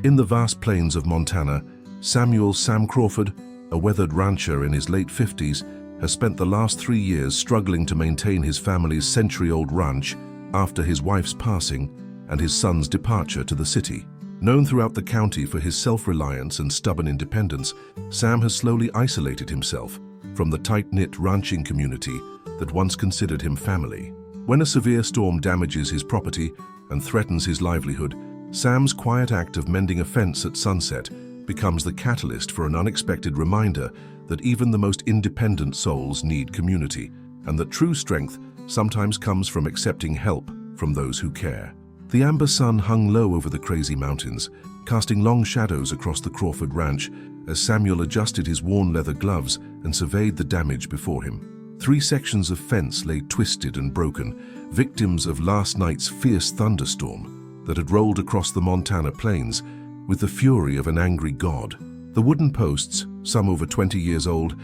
In the vast plains of Montana, Sam Crawford, a weathered rancher in his late 50s, has spent the last 3 years struggling to maintain his family's century-old ranch after his wife's passing and his son's departure to the city. Known throughout the county for his self-reliance and stubborn independence, Sam has slowly isolated himself from the tight-knit ranching community that once considered him family. When a severe storm damages his property and threatens his livelihood, Sam's quiet act of mending a fence at sunset becomes the catalyst for an unexpected reminder that even the most independent souls need community, and that true strength sometimes comes from accepting help from those who care. The amber sun hung low over the crazy mountains, casting long shadows across the Crawford ranch as Samuel adjusted his worn leather gloves and surveyed the damage before him. 3 sections of fence lay twisted and broken, victims of last night's fierce thunderstorm that had rolled across the Montana plains with the fury of an angry god. The wooden posts, some over 20 years old,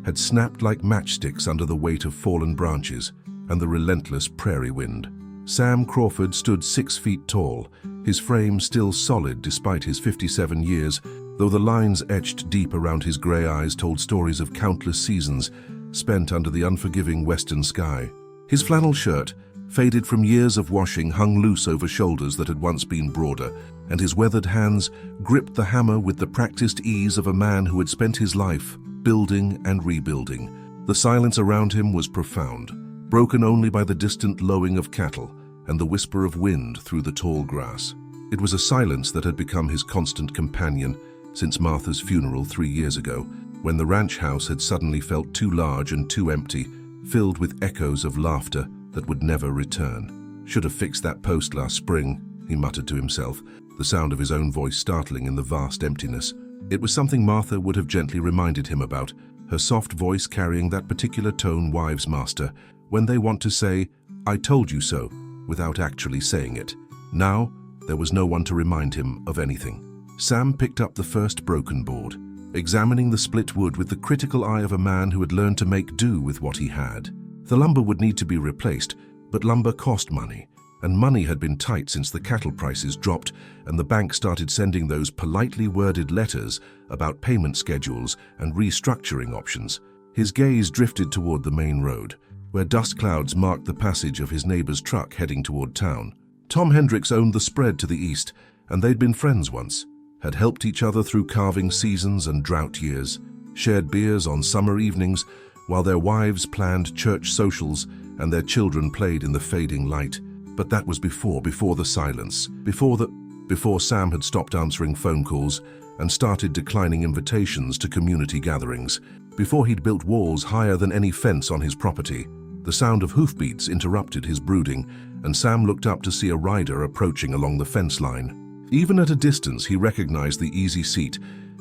had snapped like matchsticks under the weight of fallen branches and the relentless prairie wind. Sam Crawford stood 6 feet tall, his frame still solid despite his 57 years, though the lines etched deep around his gray eyes told stories of countless seasons spent under the unforgiving western sky. His flannel shirt, faded from years of washing, hung loose over shoulders that had once been broader, and his weathered hands gripped the hammer with the practiced ease of a man who had spent his life building and rebuilding. The silence around him was profound, broken only by the distant lowing of cattle and the whisper of wind through the tall grass. It was a silence that had become his constant companion since Martha's funeral 3 years ago, when the ranch house had suddenly felt too large and too empty, filled with echoes of laughter that would never return. "Should have fixed that post last spring," he muttered to himself, the sound of his own voice startling in the vast emptiness. It was something Martha would have gently reminded him about, her soft voice carrying that particular tone wives master when they want to say, "I told you so," without actually saying it. Now, there was no one to remind him of anything. Sam picked up the first broken board, examining the split wood with the critical eye of a man who had learned to make do with what he had. The lumber would need to be replaced, but lumber cost money, and money had been tight since the cattle prices dropped and the bank started sending those politely worded letters about payment schedules and restructuring options. His gaze drifted toward the main road, where dust clouds marked the passage of his neighbor's truck heading toward town. Tom Hendricks owned the spread to the east, and they'd been friends once, had helped each other through calving seasons and drought years, shared beers on summer evenings while their wives planned church socials and their children played in the fading light. But that was before the silence, before Sam had stopped answering phone calls and started declining invitations to community gatherings, before he'd built walls higher than any fence on his property. The sound of hoofbeats interrupted his brooding, and Sam looked up to see a rider approaching along the fence line. Even at a distance, he recognized the easy seat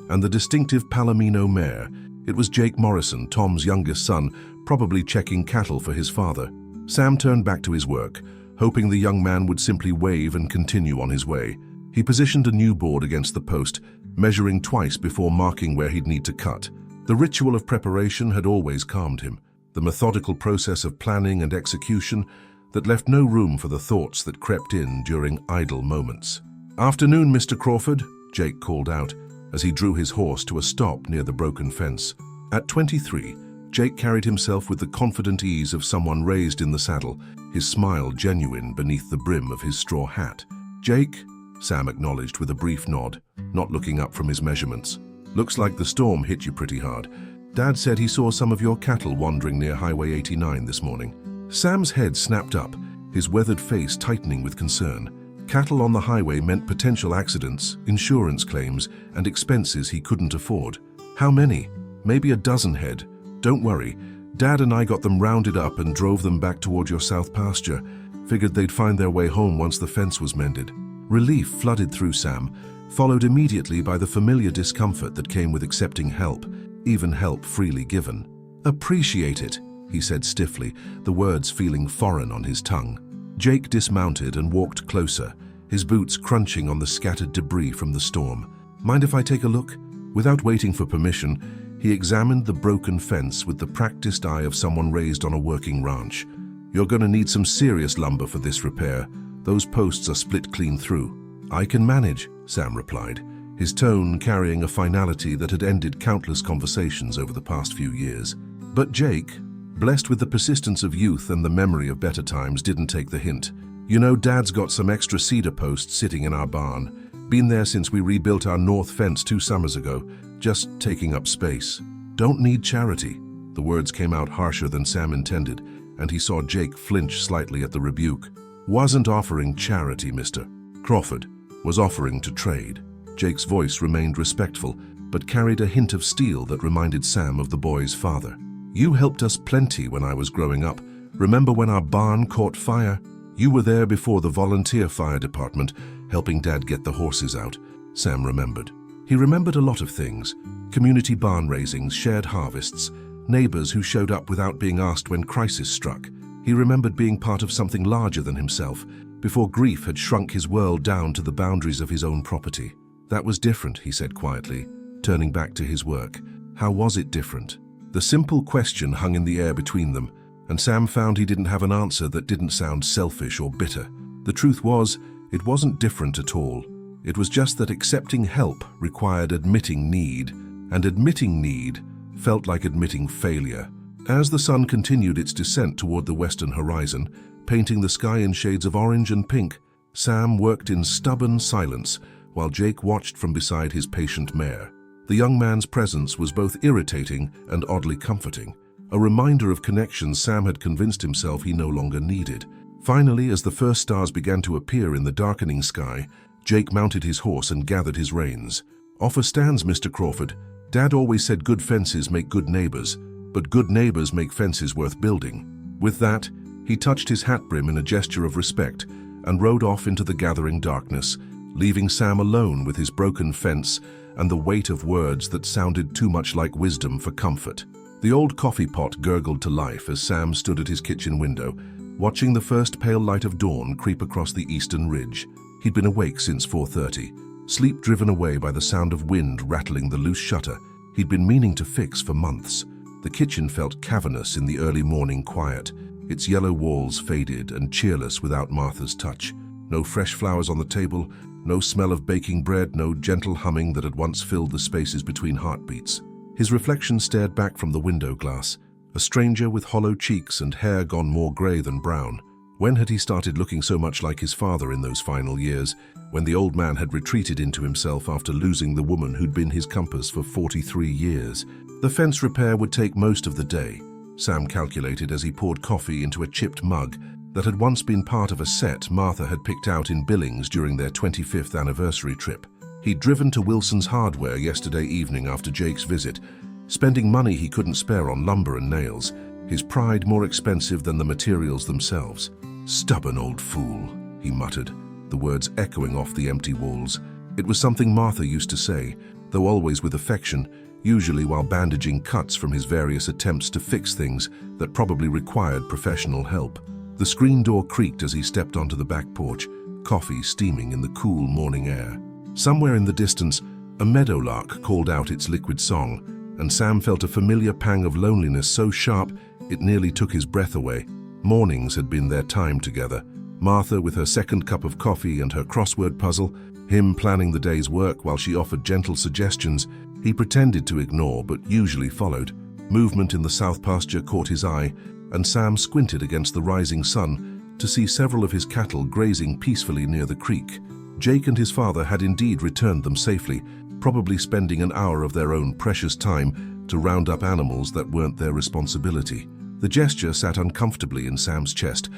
and the distinctive Palomino mare. It was Jake Morrison, Tom's youngest son, probably checking cattle for his father. Sam turned back to his work, hoping the young man would simply wave and continue on his way. He positioned a new board against the post, measuring twice before marking where he'd need to cut. The ritual of preparation had always calmed him, the methodical process of planning and execution that left no room for the thoughts that crept in during idle moments. "Afternoon, Mr. Crawford," Jake called out as he drew his horse to a stop near the broken fence. At 23, Jake carried himself with the confident ease of someone raised in the saddle, his smile genuine beneath the brim of his straw hat. "Jake," Sam acknowledged with a brief nod, not looking up from his measurements. "Looks like the storm hit you pretty hard. Dad said he saw some of your cattle wandering near Highway 89 this morning." Sam's head snapped up, his weathered face tightening with concern. Cattle on the highway meant potential accidents, insurance claims, and expenses he couldn't afford. "How many?" "Maybe a dozen head. Don't worry. Dad and I got them rounded up and drove them back toward your south pasture. Figured they'd find their way home once the fence was mended." Relief flooded through Sam, followed immediately by the familiar discomfort that came with accepting help, even help freely given. "Appreciate it," he said stiffly, the words feeling foreign on his tongue. Jake dismounted and walked closer, his boots crunching on the scattered debris from the storm. "Mind if I take a look?" Without waiting for permission, he examined the broken fence with the practiced eye of someone raised on a working ranch. "You're going to need some serious lumber for this repair. Those posts are split clean through." "I can manage," Sam replied, his tone carrying a finality that had ended countless conversations over the past few years. But Jake, blessed with the persistence of youth and the memory of better times, didn't take the hint. "You know, Dad's got some extra cedar posts sitting in our barn. Been there since we rebuilt our north fence 2 summers ago, just taking up space. Don't need charity." The words came out harsher than Sam intended, and he saw Jake flinch slightly at the rebuke. "Wasn't offering charity, Mr. Crawford. Was offering to trade." Jake's voice remained respectful, but carried a hint of steel that reminded Sam of the boy's father. "You helped us plenty when I was growing up. Remember when our barn caught fire? You were there before the volunteer fire department, helping Dad get the horses out." Sam remembered. He remembered a lot of things: community barn raisings, shared harvests, neighbors who showed up without being asked when crisis struck. He remembered being part of something larger than himself, before grief had shrunk his world down to the boundaries of his own property. "That was different," he said quietly, turning back to his work. How was it different? The simple question hung in the air between them, and Sam found he didn't have an answer that didn't sound selfish or bitter. The truth was, it wasn't different at all. It was just that accepting help required admitting need, and admitting need felt like admitting failure. As the sun continued its descent toward the western horizon, painting the sky in shades of orange and pink, Sam worked in stubborn silence while Jake watched from beside his patient mare. The young man's presence was both irritating and oddly comforting, a reminder of connections Sam had convinced himself he no longer needed. Finally, as the first stars began to appear in the darkening sky, Jake mounted his horse and gathered his reins. "Offer stands, Mr. Crawford. Dad always said good fences make good neighbors, but good neighbors make fences worth building." With that, he touched his hat brim in a gesture of respect and rode off into the gathering darkness, leaving Sam alone with his broken fence and the weight of words that sounded too much like wisdom for comfort. The old coffee pot gurgled to life as Sam stood at his kitchen window, watching the first pale light of dawn creep across the eastern ridge. He'd been awake since 4:30, sleep driven away by the sound of wind rattling the loose shutter he'd been meaning to fix for months. The kitchen felt cavernous in the early morning quiet, its yellow walls faded and cheerless without Martha's touch. No fresh flowers on the table, no smell of baking bread, no gentle humming that had once filled the spaces between heartbeats. His reflection stared back from the window glass, a stranger with hollow cheeks and hair gone more grey than brown. When had he started looking so much like his father in those final years, when the old man had retreated into himself after losing the woman who'd been his compass for 43 years? The fence repair would take most of the day, Sam calculated as he poured coffee into a chipped mug that had once been part of a set Martha had picked out in Billings during their 25th anniversary trip. He'd driven to Wilson's Hardware yesterday evening after Jake's visit, spending money he couldn't spare on lumber and nails, his pride more expensive than the materials themselves. "Stubborn old fool," he muttered, the words echoing off the empty walls. It was something Martha used to say, though always with affection, usually while bandaging cuts from his various attempts to fix things that probably required professional help. The screen door creaked as he stepped onto the back porch, coffee steaming in the cool morning air. Somewhere in the distance, a meadowlark called out its liquid song, and Sam felt a familiar pang of loneliness so sharp it nearly took his breath away. Mornings had been their time together, Martha with her second cup of coffee and her crossword puzzle, him planning the day's work while she offered gentle suggestions he pretended to ignore but usually followed. Movement in the south pasture caught his eye, and Sam squinted against the rising sun to see several of his cattle grazing peacefully near the creek. Jake and his father had indeed returned them safely, probably spending an hour of their own precious time to round up animals that weren't their responsibility. The gesture sat uncomfortably in Sam's chest,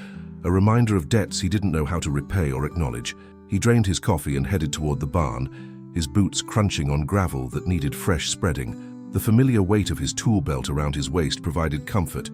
a reminder of debts he didn't know how to repay or acknowledge. He drained his coffee and headed toward the barn, his boots crunching on gravel that needed fresh spreading. The familiar weight of his tool belt around his waist provided comfort,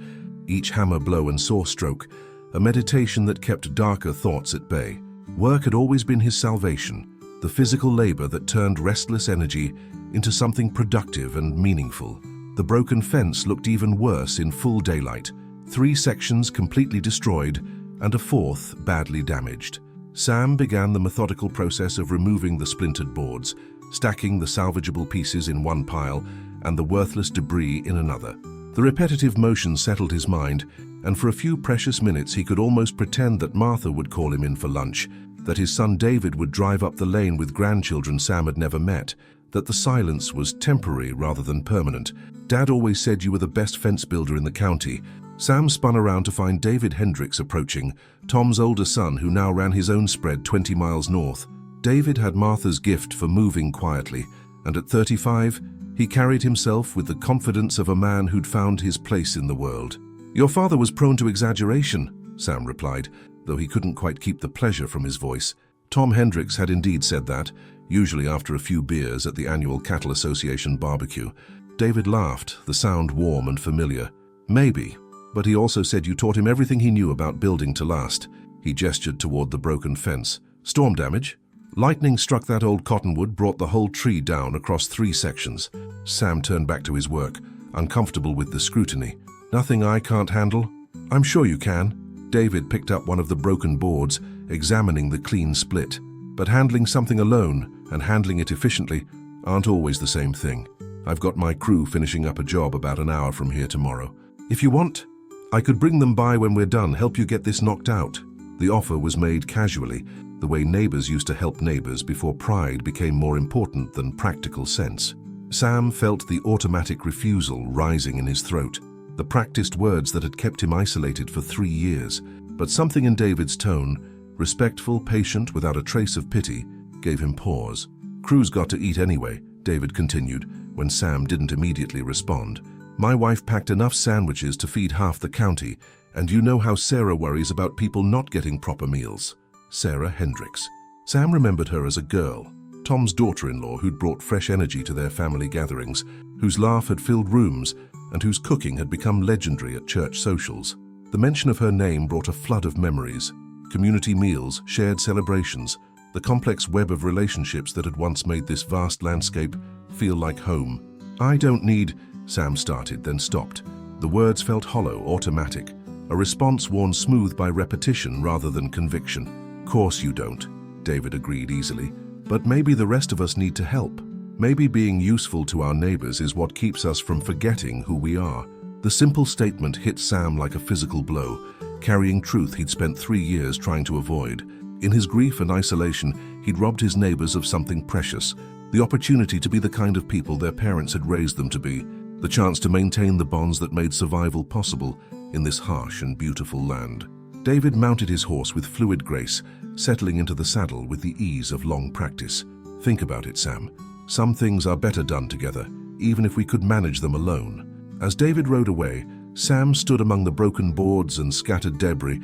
each hammer blow and saw stroke, a meditation that kept darker thoughts at bay. Work had always been his salvation, the physical labor that turned restless energy into something productive and meaningful. The broken fence looked even worse in full daylight, 3 sections completely destroyed and a 4th badly damaged. Sam began the methodical process of removing the splintered boards, stacking the salvageable pieces in one pile and the worthless debris in another. The repetitive motion settled his mind, and for a few precious minutes he could almost pretend that Martha would call him in for lunch, that his son David would drive up the lane with grandchildren Sam had never met, that the silence was temporary rather than permanent. Dad always said you were the best fence builder in the county. Sam spun around to find David Hendricks approaching, Tom's older son who now ran his own spread 20 miles north. David had Martha's gift for moving quietly, and at 35, he carried himself with the confidence of a man who'd found his place in the world. "Your father was prone to exaggeration," Sam replied, though he couldn't quite keep the pleasure from his voice. Tom Hendricks had indeed said that, usually after a few beers at the annual Cattle Association barbecue. David laughed, the sound warm and familiar. "Maybe, but he also said you taught him everything he knew about building to last." He gestured toward the broken fence. "Storm damage?" "Lightning struck that old cottonwood, brought the whole tree down across 3 sections." Sam turned back to his work, uncomfortable with the scrutiny. "Nothing I can't handle?" "I'm sure you can." David picked up one of the broken boards, examining the clean split. "But handling something alone and handling it efficiently aren't always the same thing. I've got my crew finishing up a job about an hour from here tomorrow. If you want, I could bring them by when we're done, help you get this knocked out." The offer was made casually, the way neighbors used to help neighbors before pride became more important than practical sense. Sam felt the automatic refusal rising in his throat, the practiced words that had kept him isolated for 3 years. But something in David's tone, respectful, patient, without a trace of pity, gave him pause. "Crew's got to eat anyway," David continued, when Sam didn't immediately respond. "My wife packed enough sandwiches to feed half the county, and you know how Sarah worries about people not getting proper meals." Sarah Hendricks. Sam remembered her as a girl, Tom's daughter-in-law who'd brought fresh energy to their family gatherings, whose laugh had filled rooms, and whose cooking had become legendary at church socials. The mention of her name brought a flood of memories. Community meals, shared celebrations, the complex web of relationships that had once made this vast landscape feel like home. "I don't need," Sam started, then stopped. The words felt hollow, automatic, a response worn smooth by repetition rather than conviction. "Course you don't," David agreed easily. "But maybe the rest of us need to help. Maybe being useful to our neighbors is what keeps us from forgetting who we are." The simple statement hit Sam like a physical blow, carrying truth he'd spent 3 years trying to avoid. In his grief and isolation, he'd robbed his neighbors of something precious, the opportunity to be the kind of people their parents had raised them to be, the chance to maintain the bonds that made survival possible in this harsh and beautiful land. David mounted his horse with fluid grace, settling into the saddle with the ease of long practice. "Think about it, Sam. Some things are better done together, even if we could manage them alone." As David rode away, Sam stood among the broken boards and scattered debris,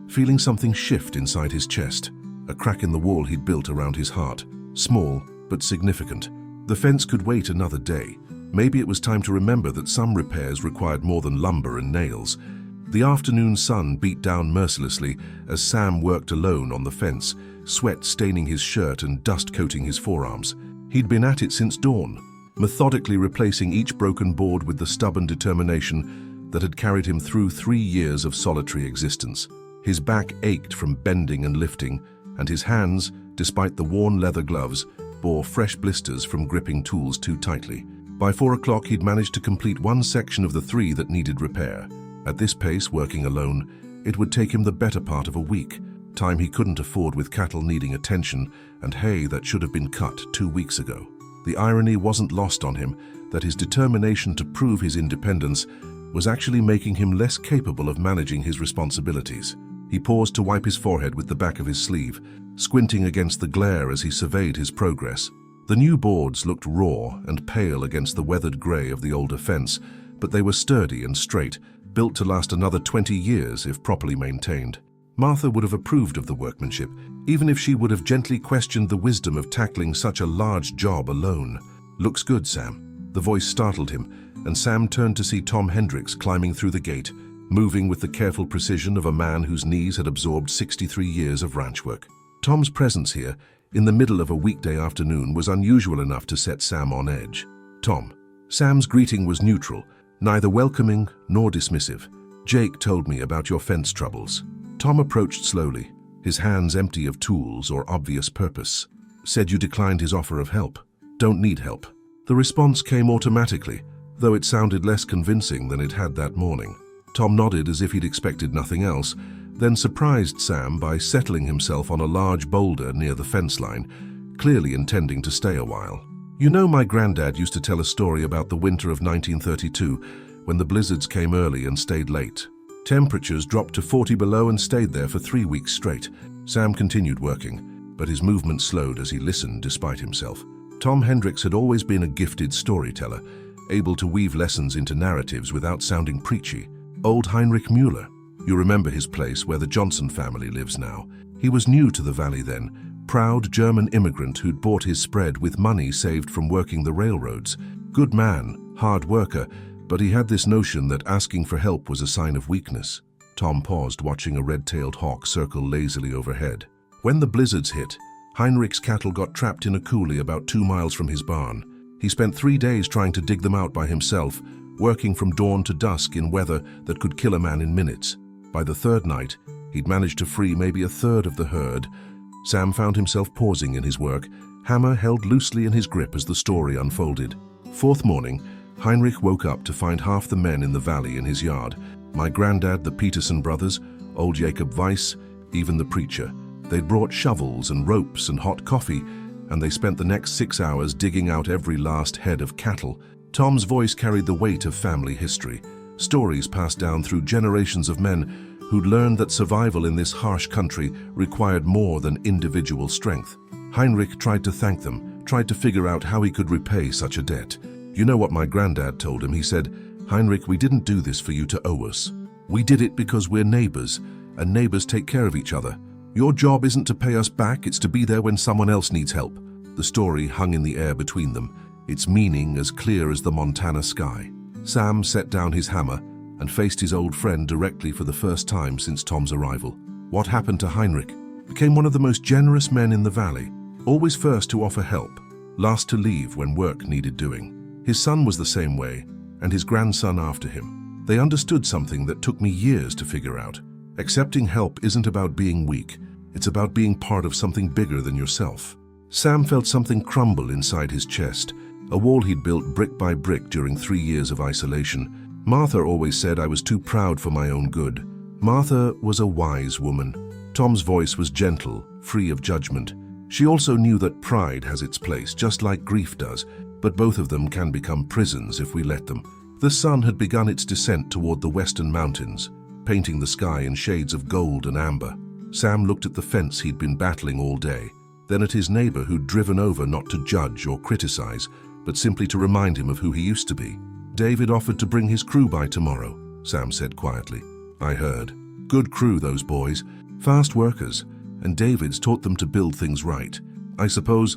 feeling something shift inside his chest, a crack in the wall he'd built around his heart, small but significant. The fence could wait another day. Maybe it was time to remember that some repairs required more than lumber and nails. The afternoon sun beat down mercilessly as Sam worked alone on the fence, sweat staining his shirt and dust coating his forearms. He'd been at it since dawn, methodically replacing each broken board with the stubborn determination that had carried him through 3 years of solitary existence. His back ached from bending and lifting, and his hands, despite the worn leather gloves, bore fresh blisters from gripping tools too tightly. By 4 o'clock, he'd managed to complete one section of the 3 that needed repair. At this pace, working alone, it would take him the better part of a week, time he couldn't afford with cattle needing attention and hay that should have been cut 2 weeks ago. The irony wasn't lost on him that his determination to prove his independence was actually making him less capable of managing his responsibilities. He paused to wipe his forehead with the back of his sleeve, squinting against the glare as he surveyed his progress. The new boards looked raw and pale against the weathered grey of the older fence, but they were sturdy and straight, built to last another 20 years if properly maintained. Martha would have approved of the workmanship, even if she would have gently questioned the wisdom of tackling such a large job alone. "Looks good, Sam." The voice startled him, and Sam turned to see Tom Hendricks climbing through the gate, moving with the careful precision of a man whose knees had absorbed 63 years of ranch work. Tom's presence here, in the middle of a weekday afternoon, was unusual enough to set Sam on edge. "Tom." Sam's greeting was neutral, neither welcoming nor dismissive. "Jake told me about your fence troubles." Tom approached slowly, his hands empty of tools or obvious purpose. "Said you declined his offer of help." "Don't need help." The response came automatically, though it sounded less convincing than it had that morning. Tom nodded as if he'd expected nothing else, then surprised Sam by settling himself on a large boulder near the fence line, clearly intending to stay a while. "You know, my granddad used to tell a story about the winter of 1932, when the blizzards came early and stayed late. Temperatures dropped to 40 below and stayed there for 3 weeks straight." Sam continued working, but his movement slowed as he listened despite himself. Tom Hendricks had always been a gifted storyteller, able to weave lessons into narratives without sounding preachy. Old Heinrich Müller. You remember his place where the Johnson family lives now. He was new to the valley then, proud German immigrant who'd bought his spread with money saved from working the railroads. Good man, hard worker, but he had this notion that asking for help was a sign of weakness. Tom paused, watching a red-tailed hawk circle lazily overhead. When the blizzards hit, Heinrich's cattle got trapped in a coulee about 2 miles from his barn. He spent 3 days trying to dig them out by himself, working from dawn to dusk in weather that could kill a man in minutes. By the 3rd night, he'd managed to free maybe a third of the herd. Sam found himself pausing in his work, hammer held loosely in his grip as the story unfolded. 4th morning, Heinrich woke up to find half the men in the valley in his yard. My granddad, the Peterson brothers, old Jacob Weiss, even the preacher. They'd brought shovels and ropes and hot coffee, and they spent the next 6 hours digging out every last head of cattle. Tom's voice carried the weight of family history, stories passed down through generations of men who'd learned that survival in this harsh country required more than individual strength. Heinrich tried to thank them, tried to figure out how he could repay such a debt. You know what my granddad told him? He said, "Heinrich, we didn't do this for you to owe us. We did it because we're neighbors, and neighbors take care of each other. Your job isn't to pay us back, it's to be there when someone else needs help." The story hung in the air between them, its meaning as clear as the Montana sky. Sam set down his hammer and faced his old friend directly for the first time since Tom's arrival. What happened to Heinrich? Became one of the most generous men in the valley, always first to offer help, last to leave when work needed doing. His son was the same way, and his grandson after him. They understood something that took me years to figure out. Accepting help isn't about being weak, it's about being part of something bigger than yourself. Sam felt something crumble inside his chest, a wall he'd built brick by brick during 3 years of isolation. Martha always said I was too proud for my own good. Martha was a wise woman. Tom's voice was gentle, free of judgment. She also knew that pride has its place, just like grief does, but both of them can become prisons if we let them. The sun had begun its descent toward the western mountains, painting the sky in shades of gold and amber. Sam looked at the fence he'd been battling all day, then at his neighbor who'd driven over not to judge or criticize, but simply to remind him of who he used to be. "David offered to bring his crew by tomorrow," Sam said quietly. "I heard. Good crew, those boys. Fast workers, and David's taught them to build things right. I suppose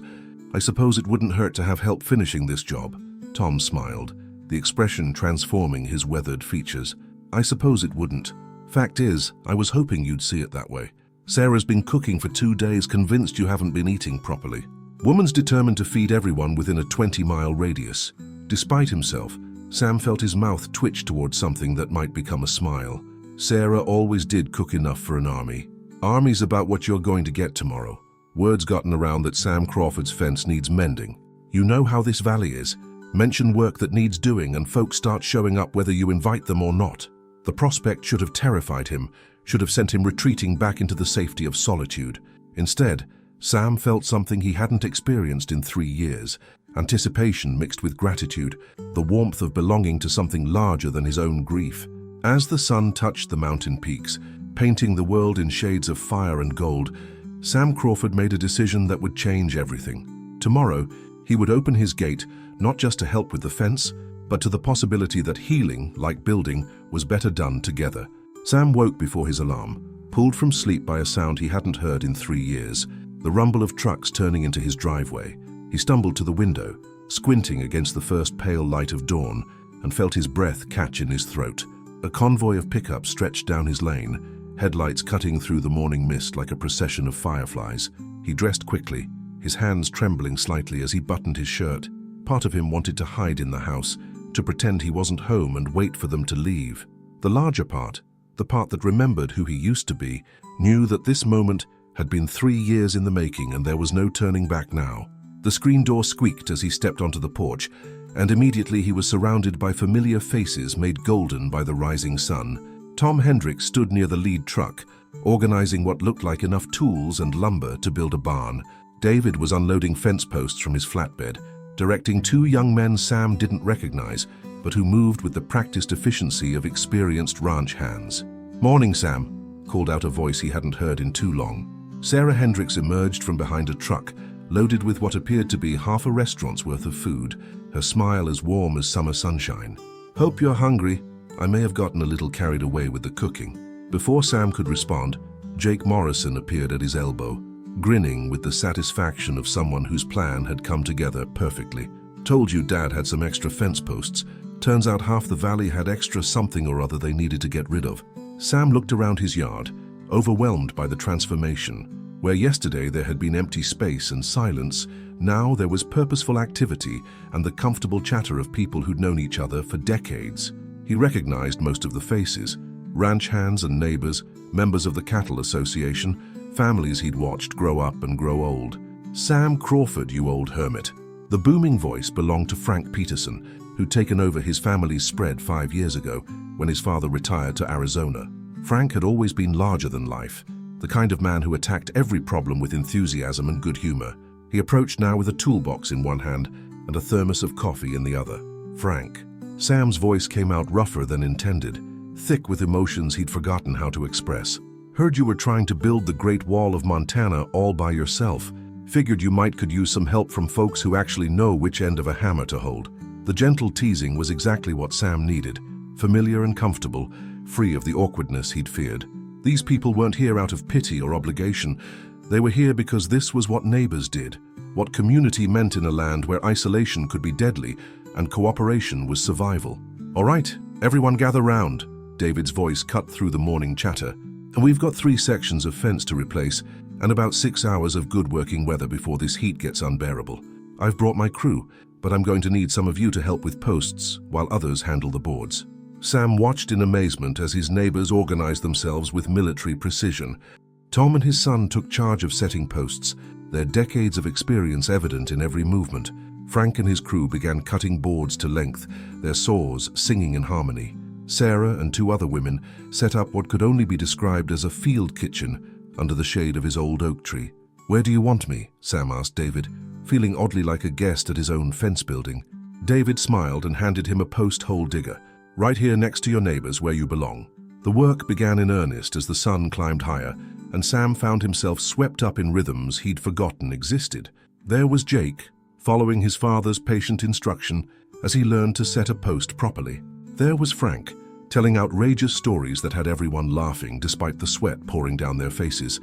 it wouldn't hurt to have help finishing this job." Tom smiled, the expression transforming his weathered features. "I suppose it wouldn't. Fact is, I was hoping you'd see it that way. Sarah's been cooking for 2 days, convinced you haven't been eating properly." Woman's determined to feed everyone within a 20-mile radius. Despite himself, Sam felt his mouth twitch towards something that might become a smile. Sarah always did cook enough for an army. Army's about what you're going to get tomorrow. Word's gotten around that Sam Crawford's fence needs mending. You know how this valley is. Mention work that needs doing and folks start showing up whether you invite them or not. The prospect should have terrified him, should have sent him retreating back into the safety of solitude. Instead, Sam felt something he hadn't experienced in 3 years. Anticipation mixed with gratitude, the warmth of belonging to something larger than his own grief. As the sun touched the mountain peaks, painting the world in shades of fire and gold, Sam Crawford made a decision that would change everything. Tomorrow, he would open his gate not just to help with the fence, but to the possibility that healing, like building, was better done together. Sam woke before his alarm, pulled from sleep by a sound he hadn't heard in 3 years, the rumble of trucks turning into his driveway. He stumbled to the window, squinting against the first pale light of dawn, and felt his breath catch in his throat. A convoy of pickups stretched down his lane, headlights cutting through the morning mist like a procession of fireflies. He dressed quickly, his hands trembling slightly as he buttoned his shirt. Part of him wanted to hide in the house, to pretend he wasn't home and wait for them to leave. The larger part, the part that remembered who he used to be, knew that this moment had been 3 years in the making and there was no turning back now. The screen door squeaked as he stepped onto the porch, and immediately he was surrounded by familiar faces made golden by the rising sun. Tom Hendricks stood near the lead truck, organizing what looked like enough tools and lumber to build a barn. David was unloading fence posts from his flatbed, directing two young men Sam didn't recognize, but who moved with the practiced efficiency of experienced ranch hands. "Morning, Sam," called out a voice he hadn't heard in too long. Sarah Hendricks emerged from behind a truck, loaded with what appeared to be half a restaurant's worth of food, her smile as warm as summer sunshine. "Hope you're hungry. I may have gotten a little carried away with the cooking." Before Sam could respond, Jake Morrison appeared at his elbow, grinning with the satisfaction of someone whose plan had come together perfectly. "Told you Dad had some extra fence posts. Turns out half the valley had extra something or other they needed to get rid of." Sam looked around his yard, overwhelmed by the transformation. Where yesterday there had been empty space and silence, now there was purposeful activity and the comfortable chatter of people who'd known each other for decades. He recognized most of the faces: ranch hands and neighbors, members of the cattle association, families he'd watched grow up and grow old. "Sam Crawford, you old hermit." The booming voice belonged to Frank Peterson, who'd taken over his family's spread 5 years ago when his father retired to Arizona. Frank had always been larger than life, the kind of man who attacked every problem with enthusiasm and good humor. He approached now with a toolbox in one hand and a thermos of coffee in the other. "Frank." Sam's voice came out rougher than intended, thick with emotions he'd forgotten how to express. "Heard you were trying to build the Great Wall of Montana all by yourself. Figured you could use some help from folks who actually know which end of a hammer to hold." The gentle teasing was exactly what Sam needed, familiar and comfortable, free of the awkwardness he'd feared. These people weren't here out of pity or obligation. They were here because this was what neighbors did, what community meant in a land where isolation could be deadly and cooperation was survival. "All right, everyone gather round." David's voice cut through the morning chatter. "And we've got 3 sections of fence to replace and about 6 hours of good working weather before this heat gets unbearable. I've brought my crew, but I'm going to need some of you to help with posts while others handle the boards." Sam watched in amazement as his neighbors organized themselves with military precision. Tom and his son took charge of setting posts, their decades of experience evident in every movement. Frank and his crew began cutting boards to length, their saws singing in harmony. Sarah and 2 other women set up what could only be described as a field kitchen under the shade of his old oak tree. "Where do you want me?" Sam asked David, feeling oddly like a guest at his own fence building. David smiled and handed him a post hole digger. "Right here next to your neighbors where you belong." The work began in earnest as the sun climbed higher, and Sam found himself swept up in rhythms he'd forgotten existed. There was Jake, following his father's patient instruction as he learned to set a post properly. There was Frank, telling outrageous stories that had everyone laughing despite the sweat pouring down their faces.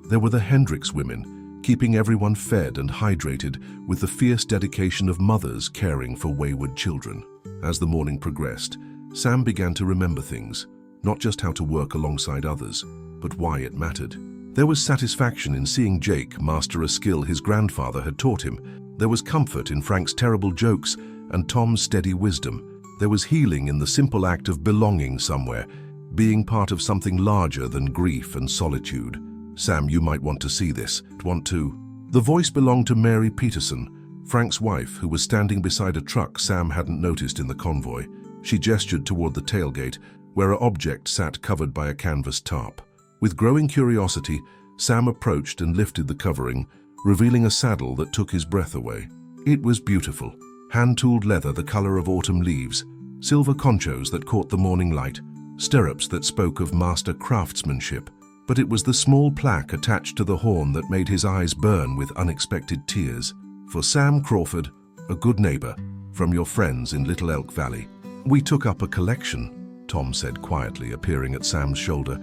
There were the Hendricks women, keeping everyone fed and hydrated with the fierce dedication of mothers caring for wayward children. As the morning progressed, Sam began to remember things, not just how to work alongside others, but why it mattered. There was satisfaction in seeing Jake master a skill his grandfather had taught him. There was comfort in Frank's terrible jokes and Tom's steady wisdom. There was healing in the simple act of belonging somewhere, being part of something larger than grief and solitude. "Sam, you might want to see this. Want to?" The voice belonged to Mary Peterson, Frank's wife, who was standing beside a truck Sam hadn't noticed in the convoy. She gestured toward the tailgate, where an object sat covered by a canvas tarp. With growing curiosity, Sam approached and lifted the covering, revealing a saddle that took his breath away. It was beautiful, hand-tooled leather the color of autumn leaves, silver conchos that caught the morning light, stirrups that spoke of master craftsmanship. But it was the small plaque attached to the horn that made his eyes burn with unexpected tears. "For Sam Crawford, a good neighbor, from your friends in Little Elk Valley." "We took up a collection," Tom said quietly, appearing at Sam's shoulder.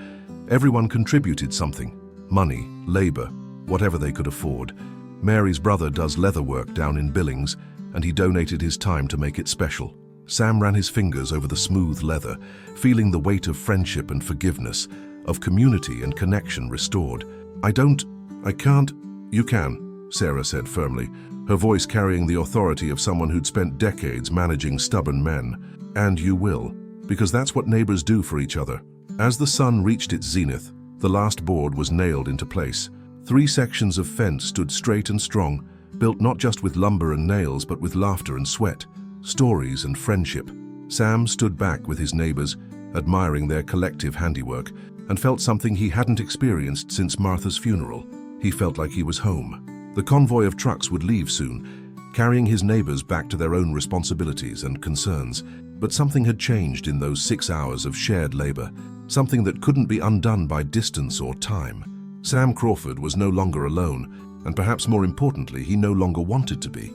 "Everyone contributed something. Money, labor, whatever they could afford. Mary's brother does leather work down in Billings, and he donated his time to make it special." Sam ran his fingers over the smooth leather, feeling the weight of friendship and forgiveness, of community and connection restored. I can't." "You can," Sarah said firmly, her voice carrying the authority of someone who'd spent decades managing stubborn men. "And you will, because that's what neighbors do for each other." As the sun reached its zenith, the last board was nailed into place. 3 sections of fence stood straight and strong, built not just with lumber and nails, but with laughter and sweat, stories and friendship. Sam stood back with his neighbors, admiring their collective handiwork, and felt something he hadn't experienced since Martha's funeral. He felt like he was home. The convoy of trucks would leave soon, carrying his neighbors back to their own responsibilities and concerns. But something had changed in those 6 hours of shared labor, something that couldn't be undone by distance or time. Sam Crawford was no longer alone, and perhaps more importantly, he no longer wanted to be.